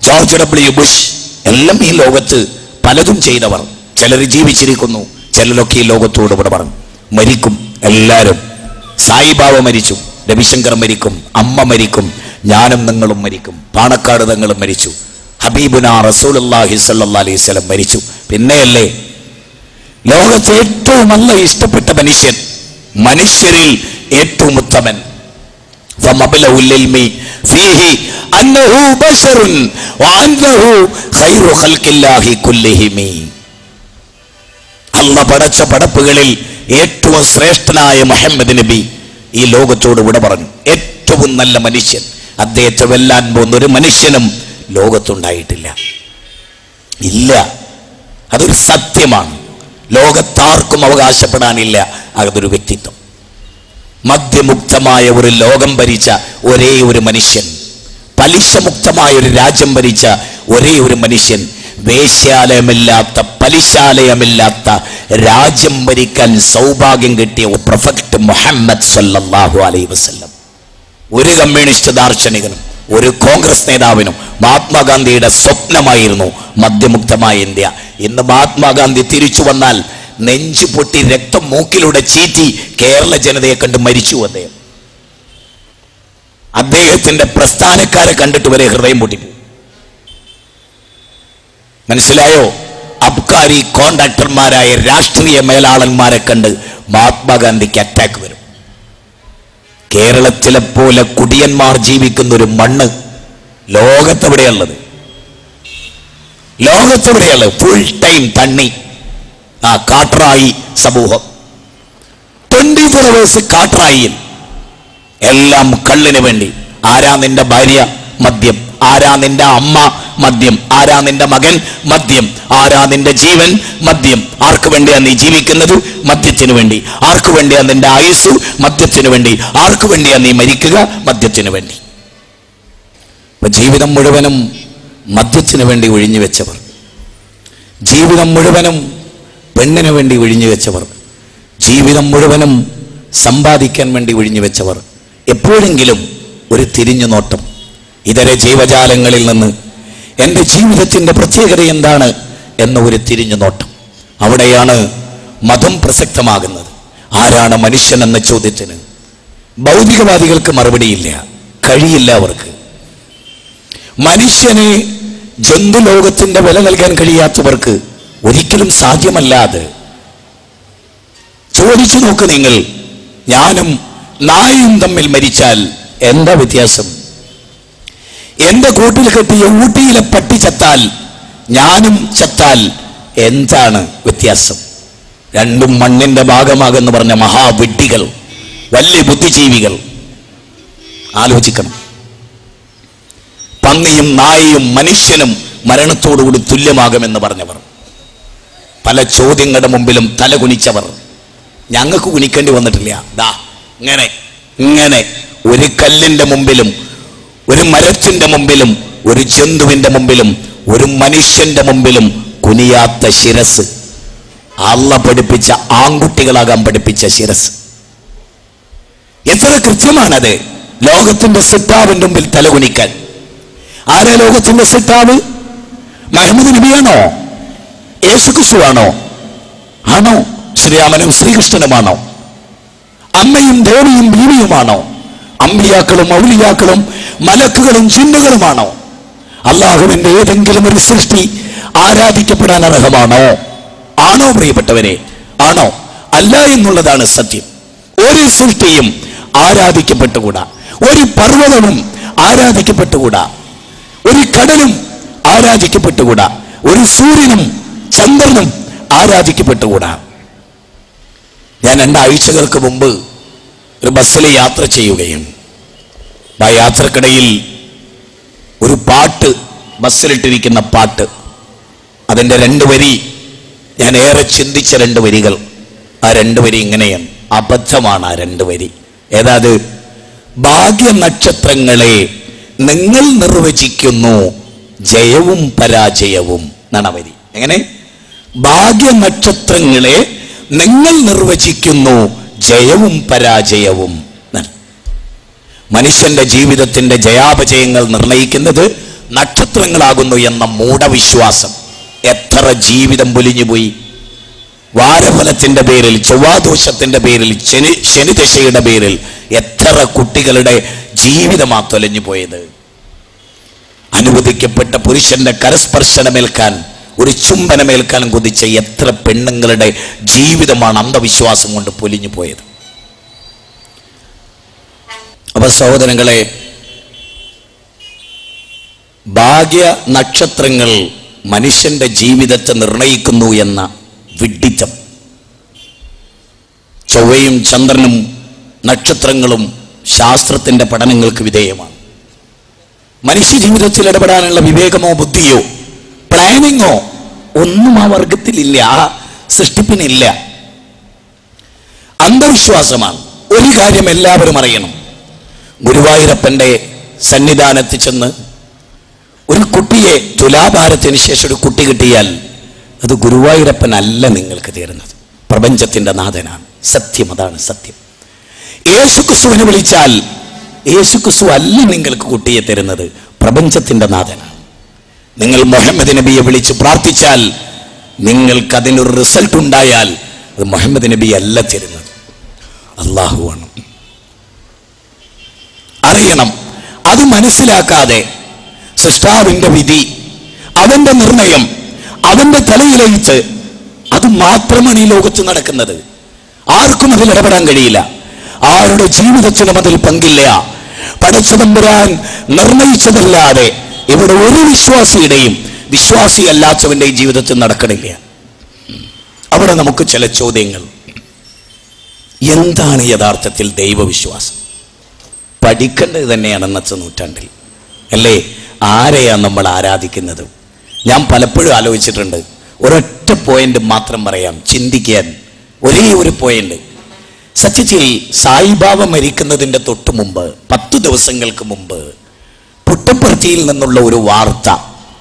George W Bush, എല്ലാം ഈ ലോകത്ത് പലതും ചെയ്തവർ. ചിലർ ജീവിച്ചിരിക്കുന്നു, ചിലരൊക്കെ ഈ ലോകത്തോട് ഇവിടെ പറഞ്ഞു മരിക്കും. എല്ലാവരും, സായിബാബ മരിച്ചു, രവിശങ്കർ മരിക്കും, അമ്മ മരിക്കും, ഞാനും നിങ്ങളും മരിക്കും, പാണക്കാട് തങ്ങളും മരിച്ചു, ഹബീബുന റസൂലുള്ളാഹി സ്വല്ലല്ലാഹി അലൈഹി വസല്ലം മരിച്ചു. പിന്നെയല്ലേ ലോകത്തെ ഏറ്റവും നല്ല ഇഷ്ടപ്പെട്ട മനുഷ്യൻ, മനുഷ്യരിൽ ഏറ്റവും ഉത്തമൻ. അല്ലാഹു പടച്ച പടപ്പുകളിൽ ഏറ്റവും ശ്രേഷ്ഠനായ മുഹമ്മദ് നബി ഈ ലോകത്തോട് വിട പറഞ്ഞു. ഏറ്റവും നല്ല മനുഷ്യൻ, അദ്ദേഹത്തെ വെല്ലാൻ പോകുന്ന ഒരു മനുഷ്യനും ലോകത്തുണ്ടായിട്ടില്ല, ഇല്ല. അതൊരു സത്യമാണ്, ലോകത്താർക്കും അവകാശപ്പെടാനില്ല. അതൊരു വ്യക്തിത്വം. മദ്യമുക്തമായ ഒരു ലോകം ഭരിച്ച ഒരേ ഒരു മനുഷ്യൻ, പലിശമുക്തമായ ഒരു രാജ്യം ഭരിച്ച ഒരേ ഒരു മനുഷ്യൻ, വേശ്യാലയമില്ലാത്ത, പലിശാലയമില്ലാത്ത രാജ്യം ഭരിക്കാൻ സൗഭാഗ്യം കിട്ടിയ ഒരു പ്രൊഫറ്റ് മുഹമ്മദ് സല്ലല്ലാഹു അലൈഹി വസല്ലം. ഒരു കമ്മ്യൂണിസ്റ്റ് ദാർശനികനും ഒരു കോൺഗ്രസ് നേതാവിനും മഹാത്മാഗാന്ധിയുടെ സ്വപ്നമായിരുന്നു മദ്യമുക്തമായ ഇന്ത്യ. ഇന്ന് മഹാത്മാഗാന്ധി തിരിച്ചു വന്നാൽ നെഞ്ചു പൊട്ടി രക്തം മൂക്കിലൂടെ ചീറ്റി കേരള ജനതയെ കണ്ട് മരിച്ചു. അദ്ദേഹത്തിന്റെ പ്രസ്ഥാനക്കാരെ കണ്ടിട്ട് വരെ ഹൃദയം പൊട്ടിപ്പോയി. മനസ്സിലായോ? അബ്കാരി കോൺട്രാക്ടർമാരായ രാഷ്ട്രീയ മേലാളന്മാരെ കണ്ട് മഹാത്മാഗാന്ധിക്ക് അറ്റാക്ക് വരും. കേരളത്തിലെ പോലെ കുടിയന്മാർ ജീവിക്കുന്ന ഒരു മണ്ണ് ലോകത്തെവിടെയുള്ളത്? ലോകത്തെവിടെയുള്ളത്? ഫുൾ ടൈം തണ്ണി, കാട്ടറായി സമൂഹം, 24 hours കാട്ടറായിൽ. എല്ലാം കള്ളിന് വേണ്ടി. ആരാ നിന്റെ ഭാര്യ? മദ്യം. ആരാ നിന്റെ അമ്മ? മദ്യം. ആരാ നിന്റെ മകൻ? മദ്യം. ആരാ നിന്റെ ജീവൻ? മദ്യം. ആർക്ക് വേണ്ടിയാ നീ ജീവിക്കുന്നത്? മദ്യത്തിനു വേണ്ടി. ആർക്ക് വേണ്ടിയാ നിന്റെ ആയുസ്? മദ്യത്തിനു വേണ്ടി. ആർക്ക് വേണ്ടിയാ നീ മരിക്കുക? മദ്യത്തിനു വേണ്ടി. ജീവിതം മുഴുവനും മദ്യത്തിനു വേണ്ടി ഒഴിഞ്ഞു വെച്ചവർ, ജീവിതം മുഴുവനും പെണ്ണിനു വേണ്ടി ഒഴിഞ്ഞു വെച്ചവർ, ജീവിതം മുഴുവനും സമ്പാദിക്കാൻ വേണ്ടി ഒഴിഞ്ഞു വെച്ചവർ, എപ്പോഴെങ്കിലും ഒരു തിരിഞ്ഞു നോട്ടം ഇതര ജീവജാലങ്ങളിൽ നിന്ന് എൻ്റെ ജീവിതത്തിൻ്റെ പ്രത്യേകത എന്താണ് എന്ന ഒരു തിരിഞ്ഞു നോട്ടം. അവിടെയാണ് മതം പ്രസക്തമാകുന്നത്. ആരാണ് മനുഷ്യൻ എന്ന ചോദ്യത്തിന് ഭൗതികവാദികൾക്ക് മറുപടിയില്ല, കഴിയില്ല അവർക്ക്. മനുഷ്യന് ജന്തുലോകത്തിന്റെ വില നൽകാൻ കഴിയാത്തവർക്ക് ഒരിക്കലും സാധ്യമല്ലാതെ. ചോദിച്ചു നോക്ക് നിങ്ങൾ, ഞാനും നായും തമ്മിൽ മരിച്ചാൽ എന്താ വ്യത്യാസം? എന്റെ കൂട്ടിൽ കെട്ടിയ ഊട്ടിയിലെ പട്ടി ചത്താൽ ഞാനും ചത്താൽ എന്താണ് വ്യത്യാസം? രണ്ടും മണ്ണിന്റെ ഭാഗമാകെന്ന് പറഞ്ഞ മഹാവിഡ്ഢികൾ, വലിയ ബുദ്ധിജീവികൾ. ആലോചിക്കണം. പന്നിയും നായയും മനുഷ്യനും മരണത്തോടുകൂടി തുല്യമാകുമെന്ന് പറഞ്ഞവർ, പല ചോദ്യങ്ങളുടെ മുമ്പിലും തല കുനിച്ചവർ. ഞങ്ങൾക്ക് കുനിക്കേണ്ടി വന്നിട്ടില്ല. ദാ ഇങ്ങനെ ഇങ്ങനെ ഒരു കല്ലിന്റെ മുമ്പിലും ഒരു മരത്തിന്റെ മുമ്പിലും ഒരു ജന്തുവിന്റെ മുമ്പിലും ഒരു മനുഷ്യന്റെ മുമ്പിലും കുനിയാത്ത ശിരസ്. അള്ള പഠിപ്പിച്ച, ആൺകുട്ടികളാകാൻ പഠിപ്പിച്ച ശിരസ്. എത്ര കൃത്യമാണത്. ലോകത്തിന്റെ സിട്ടാവിന്റെ മുമ്പിൽ തലകുനിക്കാൻ. ആരാ ലോകത്തിന്റെ സിട്ടാവ്? മുഹമ്മദ് നബിയാണോ? യേശുക്രിസ്തുവാണോ? ആണോ? ശ്രീരാമനും ശ്രീകൃഷ്ണനുമാണോ? അമ്മയും ദേവിയും ബീവിയുമാണോ? അമ്പിയാക്കളും ഔലിയാക്കളും മലക്കുകളും ജിന്നുകളുമാണോ? അള്ളാഹുവിന്റെ ഏതെങ്കിലും ഒരു സൃഷ്ടി ആരാധിക്കപ്പെടാൻ അർഹമാണോ? ആണോ പ്രിയപ്പെട്ടവരെ? ആണോ? അല്ല എന്നുള്ളതാണ് സത്യം. ഒരു സൃഷ്ടിയും ആരാധിക്കപ്പെട്ടുകൂടാ. ഒരു പർവ്വതവും ആരാധിക്കപ്പെട്ടുകൂടാ. ഒരു കടലും ആരാധിക്കപ്പെട്ടുകൂടാ. ഒരു സൂര്യനും ചന്ദ്രനും ആരാധിക്കപ്പെട്ടുകൂടാ. ഞാൻ 2 ആഴ്ചകൾക്ക് മുമ്പ് ഒരു ബസ്സിൽ യാത്ര ചെയ്യുകയും ആ യാത്രക്കിടയിൽ ഒരു പാട്ട്, ബസ്സിലിട്ടിരിക്കുന്ന പാട്ട്, അതിൻ്റെ 2 വരി ഞാൻ ഏറെ ചിന്തിച്ച 2 വരികൾ. ആ 2 വരി ഇങ്ങനെയാണ്. അബദ്ധമാണ് ആ 2 വരി. ഏതാത്? ഭാഗ്യനക്ഷത്രങ്ങളെ നിങ്ങൾ നിർവചിക്കുന്നു ജയവും പരാജയവും എന്നാണ് വരി. എങ്ങനെ? ഭാഗ്യനക്ഷത്രങ്ങളെ നിങ്ങൾ നിർവചിക്കുന്നു ജയവും പരാജയവും. മനുഷ്യന്റെ ജീവിതത്തിന്റെ ജയാപജയങ്ങൾ നിർണയിക്കുന്നത് നക്ഷത്രങ്ങളാകുന്നു എന്ന മൂഢവിശ്വാസം എത്ര ജീവിതം പൊലിഞ്ഞുപോയി. വാരഫലത്തിന്റെ പേരിൽ, ചൊവ്വാദോഷത്തിന്റെ പേരിൽ, ശനിദശയുടെ പേരിൽ എത്ര കുട്ടികളുടെ ജീവിതമാ തൊലഞ്ഞു പോയത്. അനുവദിക്കപ്പെട്ട പുരുഷന്റെ കരസ്പർശനമേൽക്കാൻ, ഒരു ചുംബനമേൽക്കാൻ കൊതിച്ച എത്ര പെണ്ണുങ്ങളുടെ ജീവിതമാണ് അന്ധവിശ്വാസം കൊണ്ട് പൊലിഞ്ഞു പോയത്. അപ്പൊ സഹോദരങ്ങളെ, ഭാഗ്യ നക്ഷത്രങ്ങൾ മനുഷ്യന്റെ ജീവിതത്തെ നിർണയിക്കുന്നു എന്ന വിഡ്ഢിത്തം. ചൊവ്വയും ചന്ദ്രനും നക്ഷത്രങ്ങളും ശാസ്ത്രത്തിന്റെ പഠനങ്ങൾക്ക് വിധേയമാണ്. മനുഷ്യ ജീവിതത്തിൽ ഇടപെടാനുള്ള വിവേകമോ ബുദ്ധിയോ പ്ലാനിങ്ങോ ഒന്നും ആ വർഗത്തിലില്ല, ആ സൃഷ്ടിപ്പിനില്ല. അന്ധവിശ്വാസമാണ്. ഒരു കാര്യം എല്ലാവരും അറിയണം. ഗുരുവായൂരപ്പന്റെ സന്നിധാനത്തിൽ ചെന്ന് ഒരു കുട്ടിയെ, തുലാഭാരത്തിന് ശേഷം ഒരു കുട്ടി കിട്ടിയാൽ അത് ഗുരുവായൂരപ്പനല്ല നിങ്ങൾക്ക് തരുന്നത്, പ്രപഞ്ചത്തിന്റെ നാഥനാണ്. സത്യം, അതാണ് സത്യം. യേശുക്രിസ്തുവിനെ വിളിച്ചാൽ യേശുക്രിസ്തു അല്ല നിങ്ങൾക്ക് കുട്ടിയെ തരുന്നത്, പ്രപഞ്ചത്തിന്റെ നാഥനാണ്. നിങ്ങൾ മുഹമ്മദ് നബിയെ വിളിച്ച് പ്രാർത്ഥിച്ചാൽ നിങ്ങൾക്ക് അതിനൊരു റിസൾട്ട് ഉണ്ടായാൽ അത് മുഹമ്മദ് നബി അല്ല തരുന്നത്, അള്ളാഹുവാണ്. അറിയണം. അത് മനസ്സിലാക്കാതെ സൃഷ്ടാവിന്റെ വിധി, അവന്റെ നിർണയം, അവന്റെ തലയിലയിച്ച് അത് മാത്രമാണ് ഈ ലോകത്ത് നടക്കുന്നത്. ആർക്കും അതിൽ ഇടപെടാൻ കഴിയില്ല. ആരുടെ ജീവിതത്തിനും അതിൽ പങ്കില്ല. പടച്ചതമ്പുരാൻ നിർണയിച്ചതല്ലാതെ ഇവിടെ ഒരു വിശ്വാസിയുടെയും, വിശ്വാസിയല്ലാത്തവന്റെയും ജീവിതത്തിൽ നടക്കണില്ല. അവിടെ നമുക്ക് ചില ചോദ്യങ്ങൾ. എന്താണ് യഥാർത്ഥത്തിൽ ദൈവവിശ്വാസം? പഠിക്കേണ്ടത് തന്നെയാണ് ഇന്നത്തെ നൂറ്റാണ്ടിൽ, അല്ലേ? ആരെയാണ് നമ്മൾ ആരാധിക്കുന്നത്? ഞാൻ പലപ്പോഴും ആലോചിച്ചിട്ടുണ്ട്. ഒരൊറ്റ പോയിന്റ് മാത്രം പറയാം, ചിന്തിക്കാൻ. ഒരേ ഒരു പോയിന്റ്. സത്യത്തിൽ സായിബാബ മരിക്കുന്നതിൻ്റെ തൊട്ട് മുമ്പ്, 10 ദിവസങ്ങൾക്ക് മുമ്പ്, പുട്ടപ്പർത്തിയിൽ നിന്നുള്ള ഒരു വാർത്ത,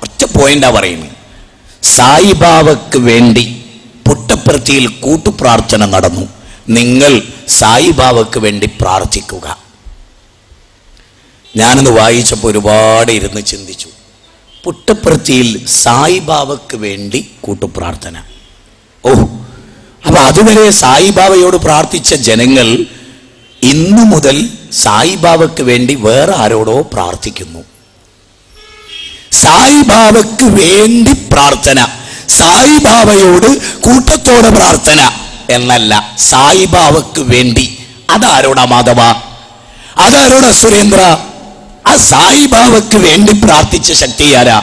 ഒറ്റ പോയിന്റാ പറയുന്നത്. സായിബാബക്ക് വേണ്ടി പുട്ടപ്പർത്തിയിൽ കൂട്ടുപ്രാർത്ഥന നടന്നു. നിങ്ങൾ സായിബാബക്ക് വേണ്ടി പ്രാർത്ഥിക്കുക. ഞാനത് വായിച്ചപ്പോൾ ഒരുപാട് ഇരുന്ന് ചിന്തിച്ചു. പുട്ടപ്പർത്തിയിൽ സായിബാബക്ക് വേണ്ടി കൂട്ടുപ്രാർത്ഥന. ഓ, അപ്പൊ അതുവരെ സായിബാബയോട് പ്രാർത്ഥിച്ച ജനങ്ങൾ ഇന്നു മുതൽ സായിബാബക്ക് വേണ്ടി വേറെ ആരോടോ പ്രാർത്ഥിക്കുന്നു. സായിബാബക്ക് വേണ്ടി പ്രാർത്ഥന, സായിബാബയോട് കൂട്ടത്തോടെ പ്രാർത്ഥന എന്നല്ല, സായിബാബക്ക് വേണ്ടി അതാരോടാ മാധവ? അതാരോടാ സുരേന്ദ്ര? ആ സായിബാബയ്ക്ക് വേണ്ടി പ്രാർത്ഥിച്ച ശക്തി ആരാ?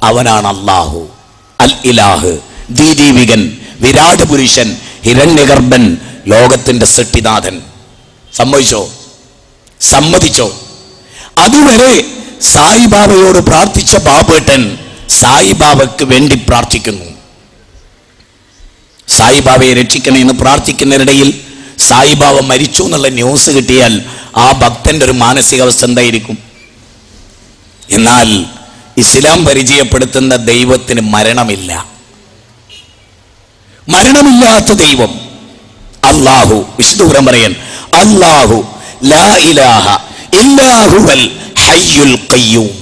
അവനാണ് അല്ലാഹു, അൽ ഇലാഹ്, ദീദീവികൻ, വിരാട് പുരുഷൻ, ഹിരണ്യഗർഭൻ, ലോകത്തിന്റെ സൃഷ്ടിനാഥൻ. സമ്മതിച്ചോ? അതുവരെ സായിബാബയോട് പ്രാർത്ഥിച്ച ബാബേട്ടൻ സായിബാബയ്ക്ക് വേണ്ടി പ്രാർത്ഥിക്കുന്നു. സായിബാബയെ രക്ഷിക്കണമെന്ന് പ്രാർത്ഥിക്കുന്നതിനിടയിൽ സായിബാബ മരിച്ചു എന്നുള്ള ന്യൂസ് കിട്ടിയാൽ ആ ഭക്തന്റെ ഒരു മാനസികാവസ്ഥ എന്തായിരിക്കും? എന്നാൽ ഇസ്ലാം പരിചയപ്പെടുത്തുന്ന ദൈവത്തിന് മരണമില്ല. മരണമില്ലാത്ത ദൈവം അല്ലാഹു. വിശുദ്ധ ഖുർആൻ പറയാൻ അല്ലാഹു ലാ ഇലാഹ ഇല്ലാ ഹുവൽ ഹയ്യുൽ ഖയ്യൂം.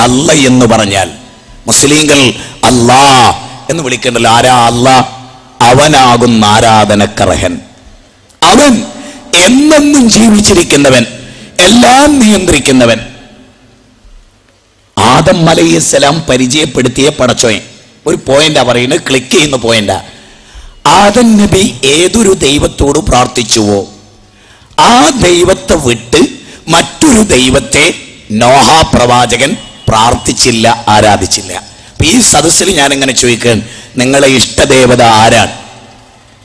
അല്ല എന്ന് പറഞ്ഞാൽ മുസ്ലിങ്ങൾ അല്ലാ എന്ന് വിളിക്കണ്ടല്ലോ. ആരാ അല്ലാ? അവനാകുന്ന ആരാധനക്കർഹൻ. അവൻ എന്നെന്നും ജീവിച്ചിരിക്കുന്നവൻ, എല്ലാം നിയന്ത്രിക്കുന്നവൻ. ആദം അലൈഹിസ്സലാം പരിചയപ്പെടുത്തിയ പടച്ചോൻ ഒരു പോയിന്റാ പറയുന്നത്, ക്ലിക്ക് ചെയ്യുന്ന പോയിന്റാ. ആദം നബി ഏതൊരു ദൈവത്തോട് പ്രാർത്ഥിച്ചുവോ ആ ദൈവത്തെ വിട്ട് മറ്റൊരു ദൈവത്തെ നോഹ പ്രവാചകൻ പ്രാർത്ഥിച്ചില്ല, ആരാധിച്ചില്ല. അപ്പൊ ഈ സദസ്സിൽ ഞാൻ ഇങ്ങനെ ചോദിക്കാൻ, നിങ്ങളെ ഇഷ്ടദേവത ആരാണ്?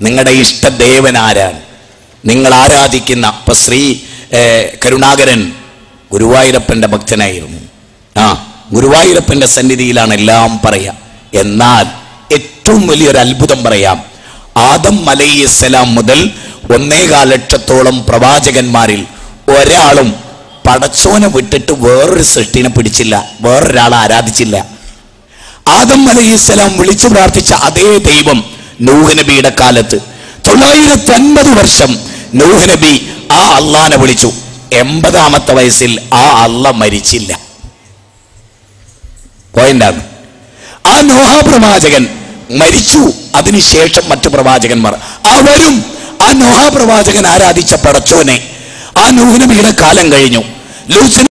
നിങ്ങളുടെ ഇഷ്ടദേവൻ ആരാണ്? നിങ്ങൾ ആരാധിക്കുന്ന ഇപ്പൊ ശ്രീ കരുണാകരൻ ഗുരുവായൂരപ്പന്റെ ഭക്തനായിരുന്നു. ഗുരുവായൂരപ്പന്റെ സന്നിധിയിലാണ് എല്ലാം പറയാം. എന്നാൽ ഏറ്റവും വലിയൊരു അത്ഭുതം പറയാം. ആദം അലൈഹിസ്സലാം മുതൽ 1.25 ലക്ഷത്തോളം പ്രവാചകന്മാരിൽ ഒരാളും പടച്ചോനെ വിട്ടിട്ട് വേറൊരു സൃഷ്ടിനെ പിടിച്ചില്ല, വേറൊരാളെ ആരാധിച്ചില്ല. ആദം അലൈഹിസ്സലാം വിളിച്ചു പ്രാർത്ഥിച്ച അതേ ദൈവം നൂഹ് നബിയുടെ കാലത്ത് 950 വർഷം നൂഹ് നബി ആ അള്ളാനെ വിളിച്ചു. 80ാമത്തെ വയസ്സിൽ ആ അള്ള മരിച്ചില്ല. പോയിന്റാണ്. ആ നോഹ പ്രവാചകൻ മരിച്ചു. അതിനുശേഷം മറ്റു പ്രവാചകന്മാർ അവരും ആ നോഹ പ്രവാചകൻ ആരാധിച്ച പടച്ചോനെ. ആ നൂഹ് നബിയുടെ കാലം കഴിഞ്ഞു.